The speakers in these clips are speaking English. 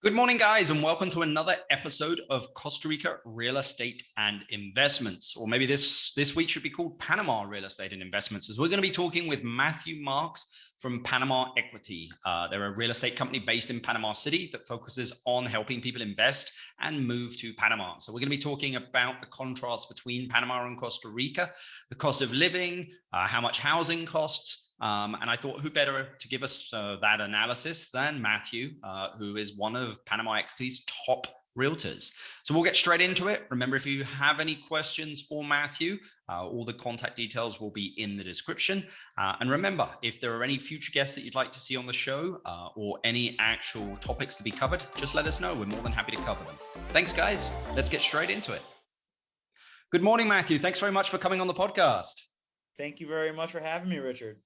Good morning, guys, and welcome to another episode of Costa Rica Real Estate and Investments. Or maybe this week should be called Panama Real Estate and Investments, as we're going to be talking with Matthew Marx from Panama Equity. They're a real estate company based in Panama City that focuses on helping people invest and move to Panama. So we're going to be talking about the contrast between Panama and Costa Rica, the cost of living, how much housing costs. And I thought, who better to give us that analysis than Matthew, who is one of Panama Equity's top realtors. So we'll get straight into it. Remember, if you have any questions for Matthew, all the contact details will be in the description. And remember, if there are any future guests that you'd like to see on the show or any actual topics to be covered, just let us know. We're more than happy to cover them. Thanks, guys. Let's get straight into it. Good morning, Matthew. Thanks very much for coming on the podcast. Thank you very much for having me, Richard.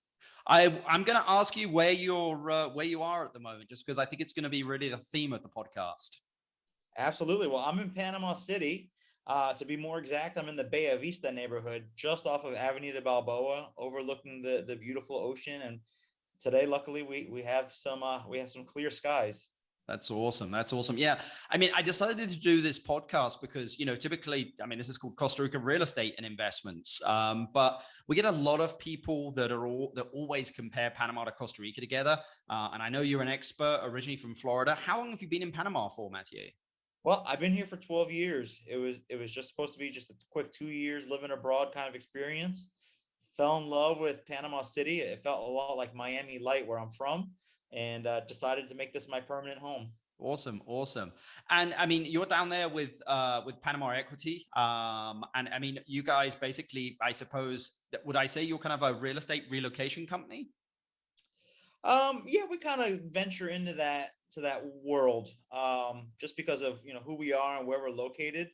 I'm going to ask you where you are at the moment, just because I think it's going to be really the theme of the podcast. Absolutely. Well, I'm in Panama City. To be more exact, I'm in the Bella Vista neighborhood, just off of Avenida Balboa, overlooking the beautiful ocean. And today, luckily, we have some clear skies. That's awesome. That's awesome. Yeah. I mean, I decided to do this podcast because, typically, this is called Costa Rica Real Estate and Investments. But we get a lot of people that always compare Panama to Costa Rica together. And I know you're an expert originally from Florida. How long have you been in Panama for, Matthew? Well, I've been here for 12 years. It was just supposed to be just a quick 2 years living abroad kind of experience. Fell in love with Panama City. It felt a lot like Miami Light, where I'm from, and decided to make this my permanent home. Awesome. And I mean, you're down there with Panama Equity. And I mean, you guys basically, I suppose, would I say you're kind of a real estate relocation company? Yeah, we kind of venture into that world, just because of who we are and where we're located.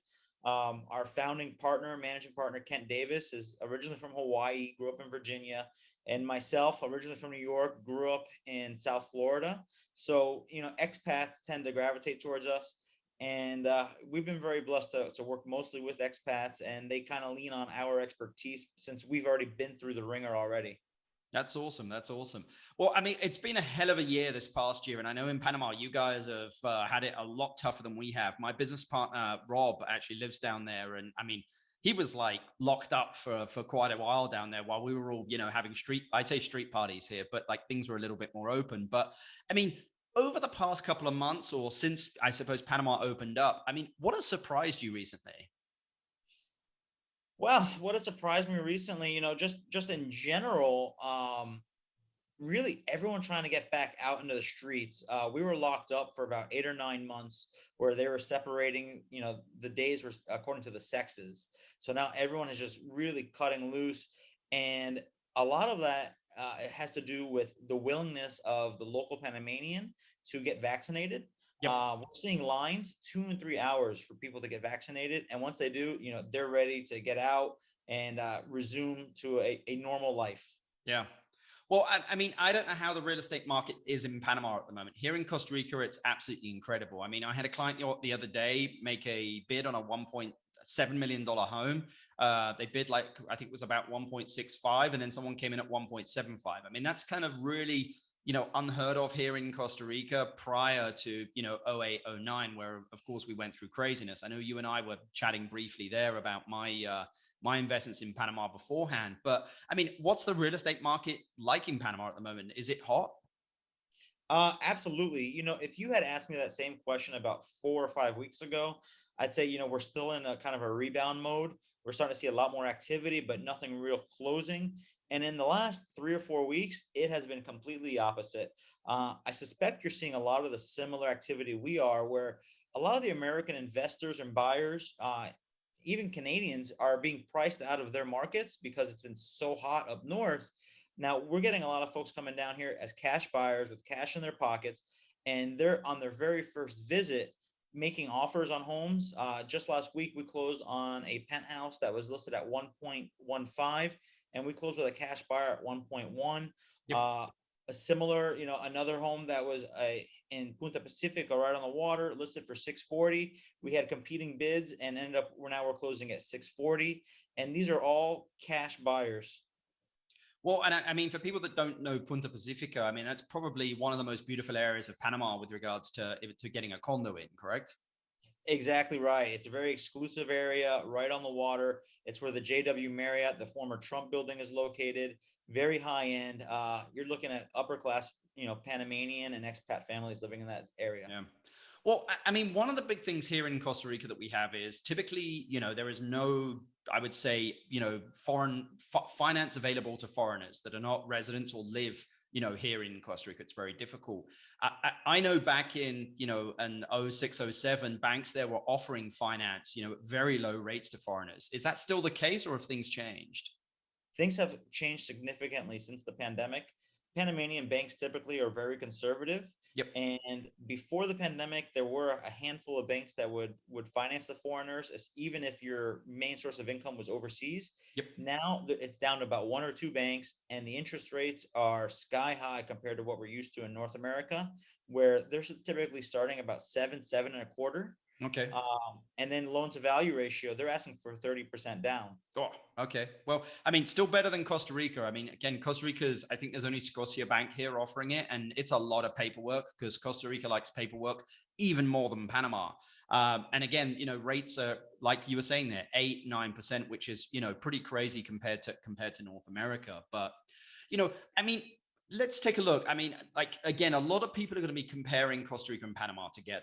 Our founding partner, managing partner, Kent Davis, is originally from Hawaii, grew up in Virginia, and myself, originally from New York, grew up in South Florida. So, expats tend to gravitate towards us. And we've been very blessed to work mostly with expats, and they kind of lean on our expertise since we've already been through the ringer already. That's awesome. Well, I mean, it's been a hell of a year this past year. And I know in Panama, you guys have had it a lot tougher than we have. My business partner, Rob, actually lives down there. And I mean, he was like locked up for quite a while down there while we were all, having I'd say street parties here, but like things were a little bit more open. But I mean, over the past couple of months or since I suppose Panama opened up, I mean, what has surprised you recently? Well, what has surprised me recently, just in general, really everyone trying to get back out into the streets. We were locked up for about 8 or 9 months, where they were separating, the days were according to the sexes. So now everyone is just really cutting loose. And a lot of that it has to do with the willingness of the local Panamanian to get vaccinated. Yep. We're seeing lines 2 and 3 hours for people to get vaccinated. And once they do, they're ready to get out and resume to a normal life. Yeah. Well, I mean, I don't know how the real estate market is in Panama at the moment. Here in Costa Rica, it's absolutely incredible. I mean, I had a client the other day make a bid on a $1.7 million home. They bid I think it was about 1.65, and then someone came in at 1.75. I mean, that's kind of really, unheard of here in Costa Rica prior to, 08, 09, where of course we went through craziness. I know you and I were chatting briefly there about my investments in Panama beforehand. But I mean, what's the real estate market like in Panama at the moment? Is it hot? Absolutely. If you had asked me that same question about 4 or 5 weeks ago, I'd say, we're still in a kind of a rebound mode. We're starting to see a lot more activity, but nothing real closing. And in the last 3 or 4 weeks, it has been completely opposite. I suspect you're seeing a lot of the similar activity we are, where a lot of the American investors and buyers, even Canadians, are being priced out of their markets because it's been so hot up north. Now we're getting a lot of folks coming down here as cash buyers with cash in their pockets, and they're on their very first visit making offers on homes. Just last week, we closed on a penthouse that was listed at 1.15, and we closed with a cash buyer at 1.1. Yep. A similar, another home that was in Punta Pacifica, right on the water, listed for 640. We had competing bids and ended up we're closing at 640. And these are all cash buyers. Well, and I mean, for people that don't know Punta Pacifica, I mean, that's probably one of the most beautiful areas of Panama with regards to getting a condo in, correct? Exactly right. It's a very exclusive area right on the water. It's where the JW Marriott, the former Trump building, is located. Very high end. You're looking at upper class, Panamanian and expat families living in that area. Yeah. Well, I mean, one of the big things here in Costa Rica that we have is typically, there is no, I would say, foreign finance available to foreigners that are not residents or live, here in Costa Rica. It's very difficult. I know back in, an 06, 07, banks there were offering finance, at very low rates to foreigners. Is that still the case, or have things changed? Things have changed significantly since the pandemic. Panamanian banks typically are very conservative. Yep. And before the pandemic, there were a handful of banks that would finance the foreigners, even if your main source of income was overseas. Yep. Now it's down to about one or two banks, and the interest rates are sky high compared to what we're used to in North America, where they're typically starting about 7.25. Okay. And then loan to value ratio, they're asking for 30% down. Oh, okay. Well, I mean, still better than Costa Rica. I mean, again, Costa Rica's, I think there's only Scotia Bank here offering it, and it's a lot of paperwork because Costa Rica likes paperwork even more than Panama. And again, rates are, like you were saying there, 8-9%, which is, pretty crazy compared to North America. But, I mean, let's take a look. I mean, like, again, a lot of people are going to be comparing Costa Rica and Panama together.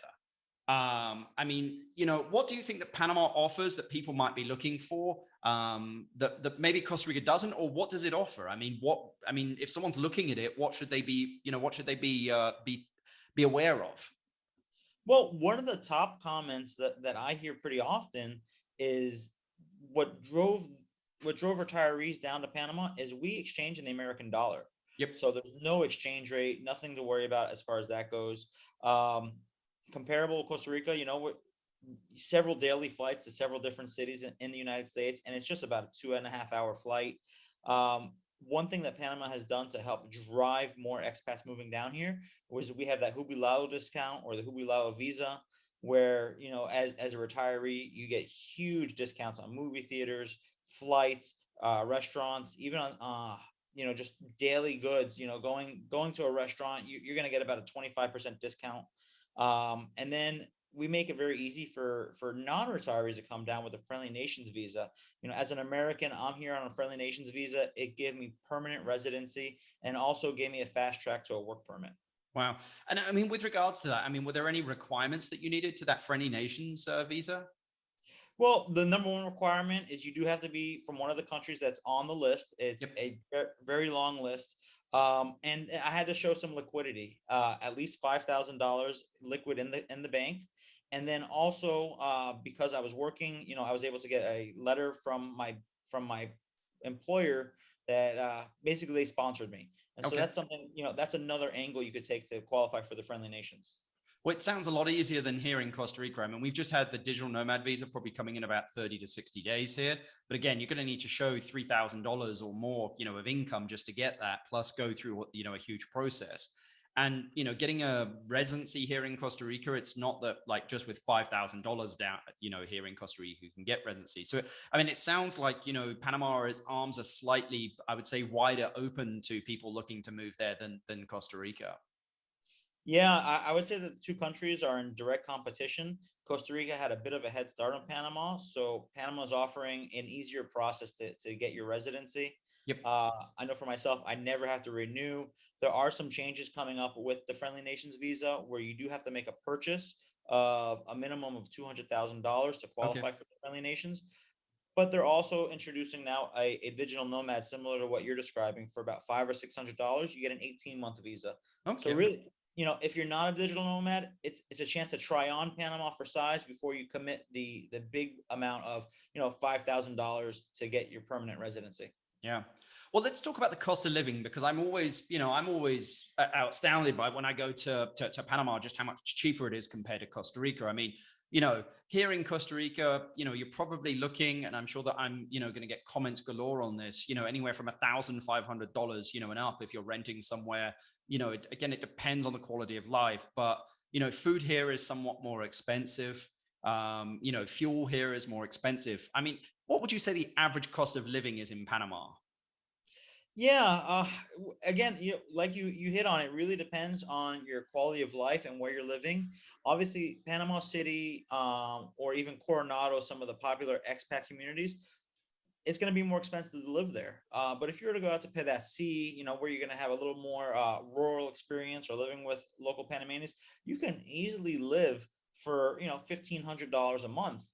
I mean, what do you think that Panama offers that people might be looking for, that maybe Costa Rica doesn't, or what does it offer? I mean, if someone's looking at it, what should they be, be aware of? Well, one of the top comments that I hear pretty often is what drove retirees down to Panama is we exchange in the American dollar. Yep. So there's no exchange rate, nothing to worry about as far as that goes. Comparable Costa Rica, several daily flights to several different cities in the United States, and it's just about a 2.5 hour flight. One thing that Panama has done to help drive more expats moving down here was we have that jubilado discount, or the jubilado visa, where as a retiree you get huge discounts on movie theaters, flights, restaurants, even on just daily goods. Going to a restaurant, you're going to get about a 25% discount. And then we make it very easy for non-retirees to come down with a Friendly Nations visa. As an American, I'm here on a Friendly Nations visa. It gave me permanent residency and also gave me a fast track to a work permit. Wow. And I mean, with regards to that, I mean, were there any requirements that you needed to that Friendly Nations visa? Well, the number one requirement is you do have to be from one of the countries that's on the list. It's a very long list. And I had to show some liquidity, at least $5,000 liquid in the bank. And then also, because I was working, I was able to get a letter from my employer that basically they sponsored me. And so that's something, that's another angle you could take to qualify for the Friendly Nations. Well, it sounds a lot easier than here in Costa Rica. I mean, we've just had the digital nomad visa probably coming in about 30 to 60 days here. But again, you're going to need to show $3,000 or more, of income just to get that, plus go through, a huge process. And, getting a residency here in Costa Rica, it's not that like just with $5,000 down, here in Costa Rica, you can get residency. So, I mean, it sounds like, Panama's arms are slightly, I would say, wider open to people looking to move there than Costa Rica. Yeah, I would say that the two countries are in direct competition. Costa Rica had a bit of a head start on Panama, so Panama is offering an easier process to get your residency. Yep. I know for myself, I never have to renew. There are some changes coming up with the Friendly Nations visa where you do have to make a purchase of a minimum of $200,000 to qualify for the Friendly Nations. But they're also introducing now a digital nomad similar to what you're describing for about $500 or $600. You get an 18-month visa. Okay. So really, if you're not a digital nomad, it's a chance to try on Panama for size before you commit the big amount of $5,000 to get your permanent residency. Yeah. Well, let's talk about the cost of living, because I'm always astounded by when I go to Panama, just how much cheaper it is compared to Costa Rica. I mean, here in Costa Rica, you're probably looking, and I'm sure that I'm, going to get comments galore on this, anywhere from $1,500, and up if you're renting somewhere. Again, it depends on the quality of life, but, food here is somewhat more expensive. Fuel here is more expensive. I mean, what would you say the average cost of living is in Panama? Yeah, again, like you hit on, it really depends on your quality of life and where you're living. Obviously, Panama City, or even Coronado, some of the popular expat communities, it's going to be more expensive to live there. But if you were to go out to Pedasi, where you're going to have a little more rural experience or living with local Panamanians, you can easily live for $1,500 a month.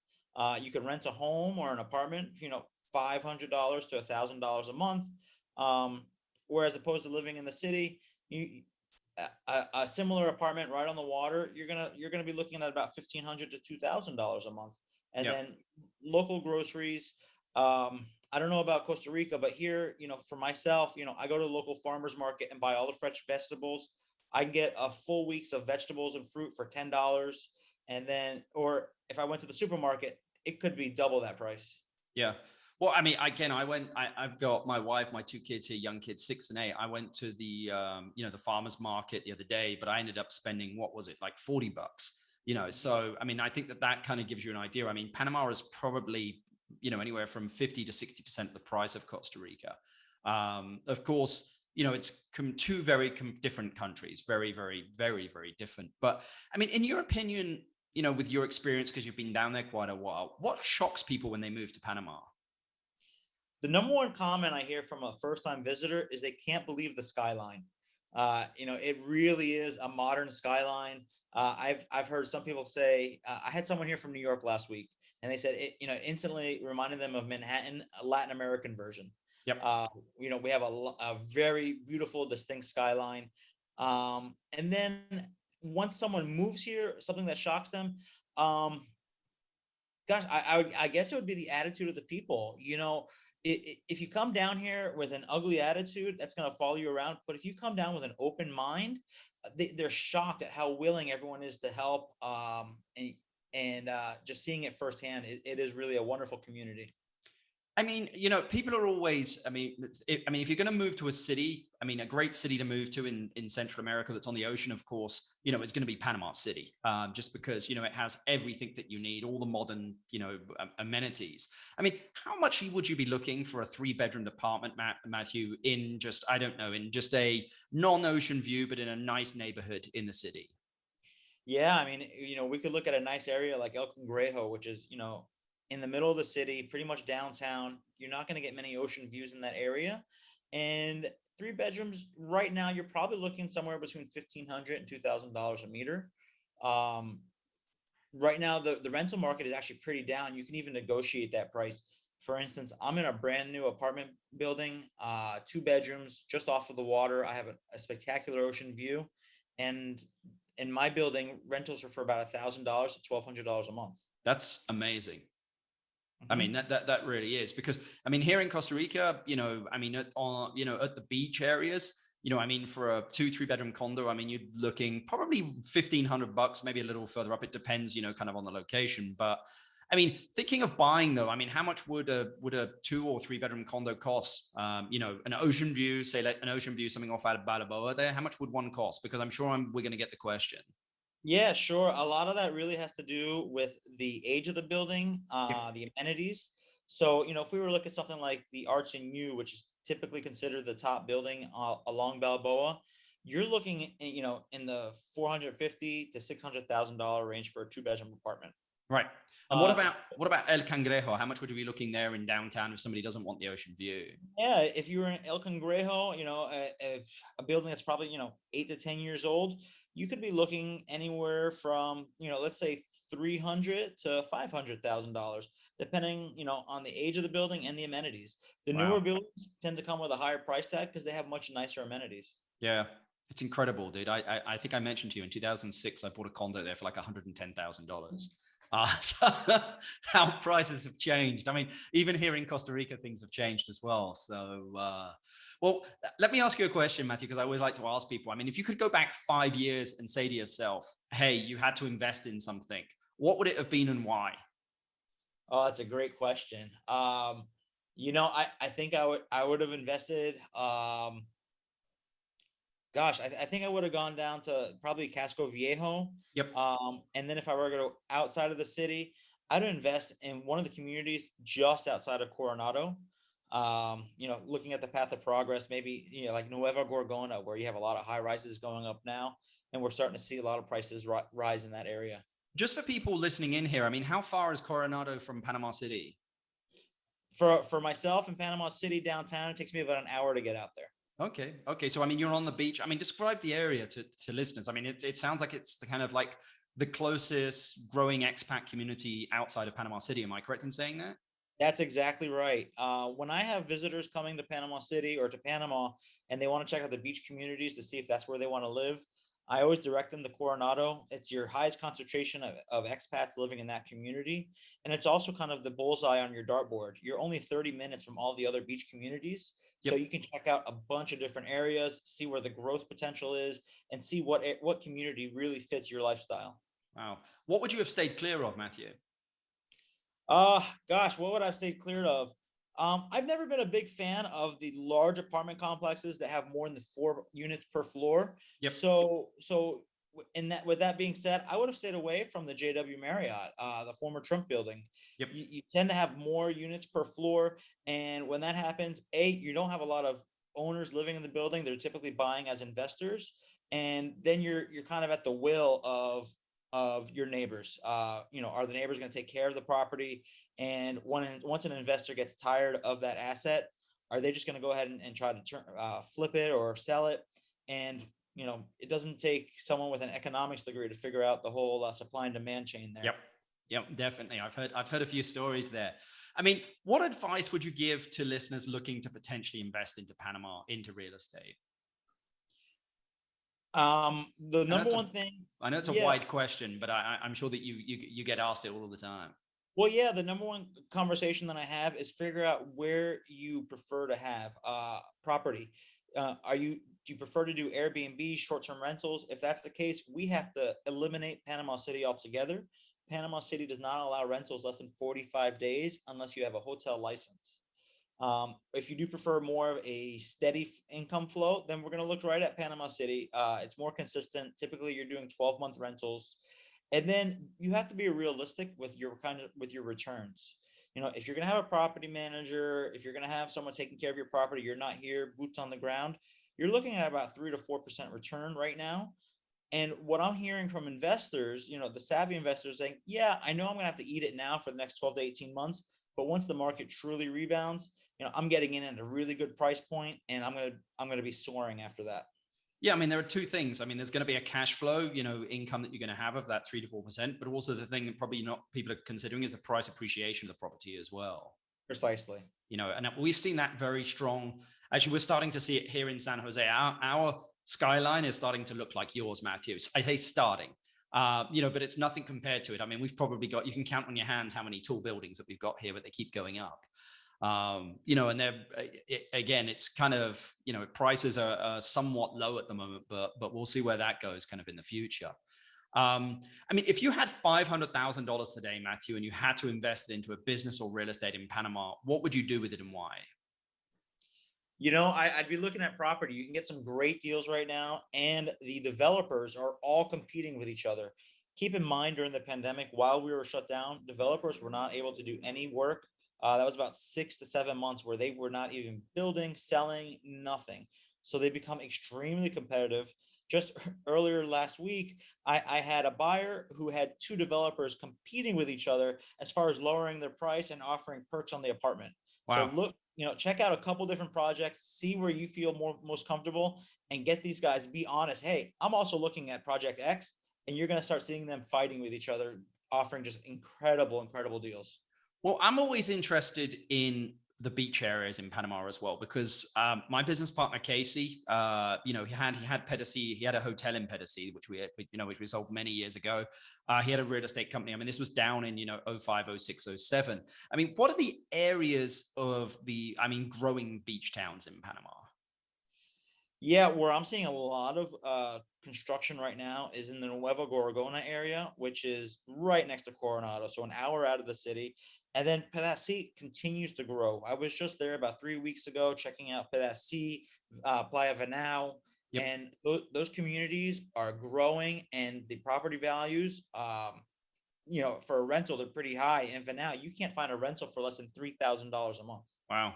You can rent a home or an apartment, $500 to $1,000 a month. Um, whereas opposed to living in the city, you a similar apartment right on the water, you're gonna be looking at about $1,500 to $2,000 a month, and Yep. then local groceries. I don't know about Costa Rica, but here, for myself, I go to the local farmers market and buy all the fresh vegetables. I can get a full week's of vegetables and fruit for $10, and then, or if I went to the supermarket, it could be double that price. Yeah. Well, I mean, again, I've got my wife, my two kids here, young kids, 6 and 8. I went to the, the farmer's market the other day, but I ended up spending, what was it, like $40, So, I mean, I think that kind of gives you an idea. I mean, Panama is probably, anywhere from 50 to 60% of the price of Costa Rica. Of course, it's two very different countries, very, very, very, very different. But I mean, in your opinion, with your experience, because you've been down there quite a while, what shocks people when they move to Panama? The number one comment I hear from a first time visitor is they can't believe the skyline. It really is a modern skyline. I've heard some people say, I had someone here from New York last week, and they said it, instantly reminded them of Manhattan, a Latin American version. Yep. Uh, we have a very beautiful, distinct skyline. And then once someone moves here, something that shocks them, um, gosh, I guess it would be the attitude of the people. If you come down here with an ugly attitude, that's going to follow you around. But if you come down with an open mind, they're shocked at how willing everyone is to help. And just seeing it firsthand, it is really a wonderful community. I mean, people are always, if you're going to move to a city, I mean, a great city to move to in Central America that's on the ocean, of course, it's going to be Panama City, just because, it has everything that you need, all the modern, amenities. I mean, how much would you be looking for a 3-bedroom apartment, Matthew, in just, I don't know, in just a non-ocean view, but in a nice neighborhood in the city? Yeah, I mean, we could look at a nice area like El Cangrejo, which is, in the middle of the city, pretty much downtown. You're not going to get many ocean views in that area. And 3 bedrooms right now, you're probably looking somewhere between $1,500 and $2,000 a meter. Um, right now, the rental market is actually pretty down. You can even negotiate that price. For instance, I'm in a brand new apartment building, 2 bedrooms, just off of the water. I have a spectacular ocean view, and in my building, rentals are for about $1,000 to $1,200 a month. That's amazing. I mean, Mhm. that really is, because I mean, here in Costa Rica, at the beach areas, I mean, for a 2-3 bedroom condo, I mean, you're looking probably $1,500, maybe a little further up. It depends, kind of on the location. But I mean, thinking of buying though, I mean, how much would a 2 or 3 bedroom condo cost? An ocean view, say like an ocean view, something off out of Balboa there. How much would one cost? Because I'm sure we're going to get the question. Yeah, sure. A lot of that really has to do with the age of the building, Yep. the amenities. So, if we were to look at something like the Arts and U, which is typically considered the top building along Balboa, you're looking, in the 450 to $600,000 range for a 2 bedroom apartment. Right. And what Uh, about what about El Cangrejo? How much would you be looking there in downtown if somebody doesn't want the ocean view? Yeah, if you were in El Cangrejo, a building that's probably, 8 to 10 years old, you could be looking anywhere from, let's say 300 to $500,000, depending, on the age of the building and the amenities. The newer Wow. buildings tend to come with a higher price tag because they have much nicer amenities. Yeah. It's incredible, dude. I think I mentioned to you in 2006, I bought a condo there for like $110,000. So how prices have changed. I mean, even here in Costa Rica, things have changed as well. So, well, let me ask you a question, Matthew, because I always like to ask people. I mean, if you could go back 5 years and say to yourself, hey, you had to invest in something, what would it have been and why? Oh, that's a great question. I think I would have invested. Gosh, I think I would have gone down to probably Casco Viejo. Yep. And then if I were to go outside of the city, I'd invest in one of the communities just outside of Coronado. Looking at the path of progress, maybe, like Nueva Gorgona, where you have a lot of high rises going up now, and we're starting to see a lot of prices rise in that area. Just for people listening in here, I mean, how far is Coronado from Panama City? For myself in Panama City downtown, it takes me about an hour to get out there. Okay. Okay. So, I mean, you're on the beach. I mean, describe the area to listeners. I mean, it sounds like it's the kind of like the closest growing expat community outside of Panama City. Am I correct in saying that? That's exactly right. When I have visitors coming to Panama City or to Panama and they want to check out the beach communities to see if that's where they want to live, I always direct them to Coronado. It's your highest concentration of expats living in that community. And it's also kind of the bullseye on your dartboard. You're only 30 minutes from all the other beach communities. So Yep. you can check out a bunch of different areas, see where the growth potential is, and see what community really fits your lifestyle. Wow. What would you have stayed clear of, Matthew? Gosh, what would I stay clear of? I've never been a big fan of the large apartment complexes that have more than 4 units per floor. Yep. With that being said, I would have stayed away from the JW Marriott, the former Trump building. Yep. You tend to have more units per floor, and when that happens, you don't have a lot of owners living in the building. They're typically buying as investors, and then you're kind of at the will of your neighbors. Are the neighbors going to take care of the property? And once an investor gets tired of that asset, are they just going to go ahead and try to flip it or sell it? And it doesn't take someone with an economics degree to figure out the whole supply and demand chain there. Yep. Yep, definitely. I've heard a few stories there. I mean, what advice would you give to listeners looking to potentially invest into Panama, into real estate? The number one thing. I know it's a Yeah. wide question, but I'm sure that you get asked it all the time. Well, yeah, the number one conversation that I have is figure out where you prefer to have property. Do you prefer to do Airbnb, short-term rentals? If that's the case, we have to eliminate Panama City altogether. Panama City does not allow rentals less than 45 days unless you have a hotel license. If you do prefer more of a steady income flow, then we're going to look right at Panama City. It's more consistent. Typically, you're doing 12-month rentals, and then you have to be realistic with your returns. If you're going to have a property manager, if you're going to have someone taking care of your property, you're not here, boots on the ground. You're looking at about 3 to 4% return right now. And what I'm hearing from investors, the savvy investors saying, yeah, I know I'm going to have to eat it now for the next 12 to 18 months. But once the market truly rebounds, I'm getting in at a really good price point, and I'm going to be soaring after that. Yeah, I mean, there are two things. I mean, there's going to be a cash flow, income that you're going to have of that 3 to 4%, but also the thing that probably not people are considering is the price appreciation of the property as well. Precisely. And we've seen that very strong. Actually, we're starting to see it here in San Jose. Our skyline is starting to look like yours, Matthew. I say starting, but it's nothing compared to it. I mean, we've probably got, you can count on your hands how many tall buildings that we've got here, but they keep going up. And they're, again, it's kind of, prices are somewhat low at the moment, but we'll see where that goes kind of in the future. I mean, if you had $500,000 today, Matthew, and you had to invest it into a business or real estate in Panama, what would you do with it and why? I'd be looking at property. You can get some great deals right now, and the developers are all competing with each other. Keep in mind, during the pandemic, while we were shut down, developers were not able to do any work. That was about 6 to 7 months where they were not even building, selling, nothing. So they become extremely competitive. Just earlier last week, I had a buyer who had two developers competing with each other as far as lowering their price and offering perks on the apartment. Wow. So look, check out a couple different projects, see where you feel most comfortable, and get these guys. Be honest. Hey, I'm also looking at Project X, and you're going to start seeing them fighting with each other, offering just incredible deals. Well, I'm always interested in the beach areas in Panama as well, because my business partner Casey, he had Pedicee. He had a hotel in Pedicee, which we sold many years ago. He had a real estate company. I mean, this was down in 05, 06, 07. I mean, what are the areas of growing beach towns in Panama? Yeah, where I'm seeing a lot of construction right now is in the Nueva Gorgona area, which is right next to Coronado, so an hour out of the city. And then Pedacee continues to grow. I was just there about 3 weeks ago checking out Pedacee, Playa Venao, Yep. and those communities are growing, and the property values, for a rental, they're pretty high. And Venao, you can't find a rental for less than $3,000 a month. Wow.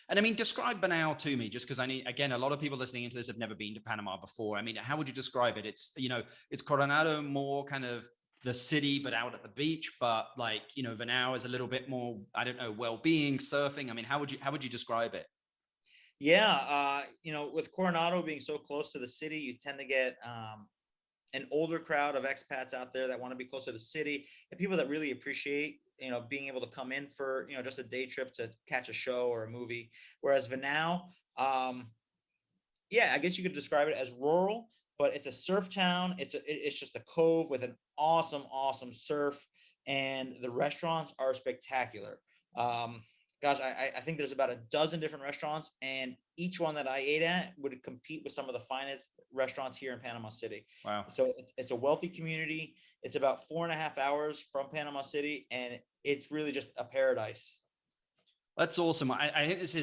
And I mean, describe Banao to me, just because I need, again, a lot of people listening into this have never been to Panama before. I mean, how would you describe it? It's, it's Coronado more kind of the city, but out at the beach, but like, Banao is a little bit more, I don't know, well-being, surfing. I mean, how would you describe it? Yeah, with Coronado being so close to the city, you tend to get an older crowd of expats out there that want to be closer to the city, and people that really appreciate being able to come in for just a day trip to catch a show or a movie. Whereas Vanau, yeah, I guess you could describe it as rural, but it's a surf town. It's just a cove with an awesome surf, and the restaurants are spectacular. um Gosh, I think there's about a dozen different restaurants, and each one that I ate at would compete with some of the finest restaurants here in Panama City. Wow. So it's a wealthy community. It's about 4.5 hours from Panama City, and it's really just a paradise. That's awesome. I think this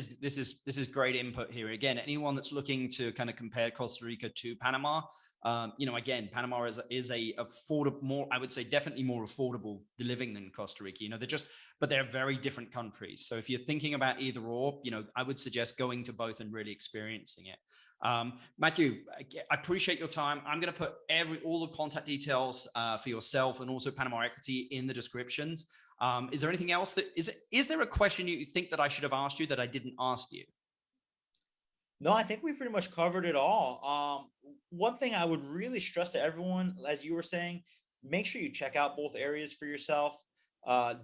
is great input here. Again, anyone that's looking to kind of compare Costa Rica to Panama, again, Panama is a affordable, more, I would say, definitely more affordable living than Costa Rica. But they're very different countries. So if you're thinking about either or, I would suggest going to both and really experiencing it. Matthew, I appreciate your time. I'm going to put all the contact details for yourself and also Panama Equity in the descriptions. Is there anything else is there a question you think that I should have asked you that I didn't ask you? No, I think we pretty much covered it all. One thing I would really stress to everyone, as you were saying, make sure you check out both areas for yourself.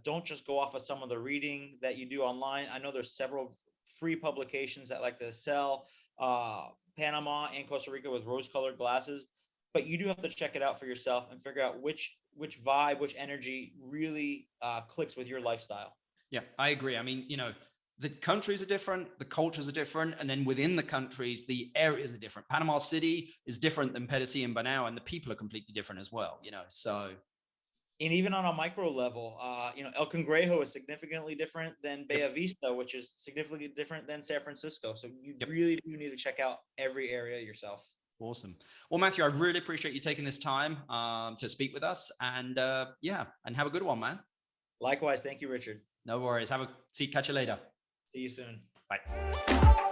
Don't just go off of some of the reading that you do online. I know there's several free publications that like to sell Panama and Costa Rica with rose-colored glasses, but you do have to check it out for yourself and figure out which vibe, which energy really clicks with your lifestyle. Yeah, I agree. I mean, the countries are different, the cultures are different, and then within the countries, the areas are different. Panama City is different than Pedicea and Banao, and the people are completely different as well, so. And even on a micro level, El Cangrejo is significantly different than Bella Vista, which is significantly different than San Francisco. So you really do need to check out every area yourself. Awesome. Well, Matthew, I really appreciate you taking this time to speak with us, and and have a good one, man. Likewise. Thank you, Richard. No worries. Catch you later. See you soon. Bye.